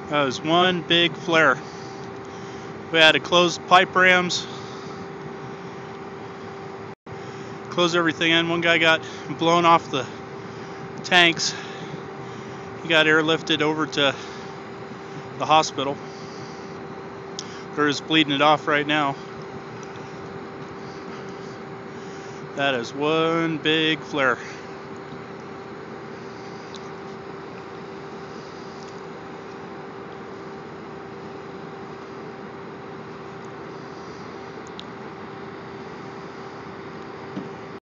That was one big flare. We had to close pipe rams, close everything in. One guy got blown off the tanks. He got airlifted over to the hospital. They're just bleeding it off right now. That is one big flare.